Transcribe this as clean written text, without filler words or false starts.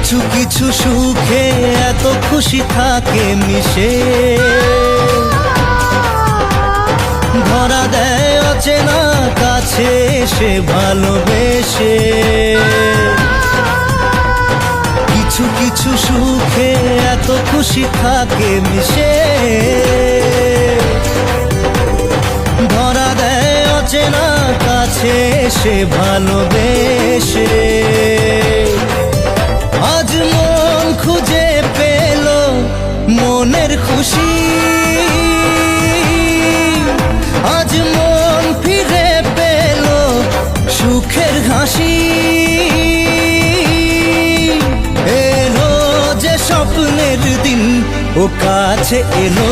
কিছু কিছু সুখে এত খুশি থাকে মিশে, ধরা দেয় অচেনা কাছে সে ভালোবেসে। কিছু কিছু সুখে এত খুশি থাকে মিশে, ধরা দেয় অচেনা কাছে সে ভালোবেসে। আজ মন খুঁজে পেল মনের খুশি, আজ মন ফিরে পেল সুখের হাসি। এলো যে স্বপ্নের দিন ও কাছে এলো।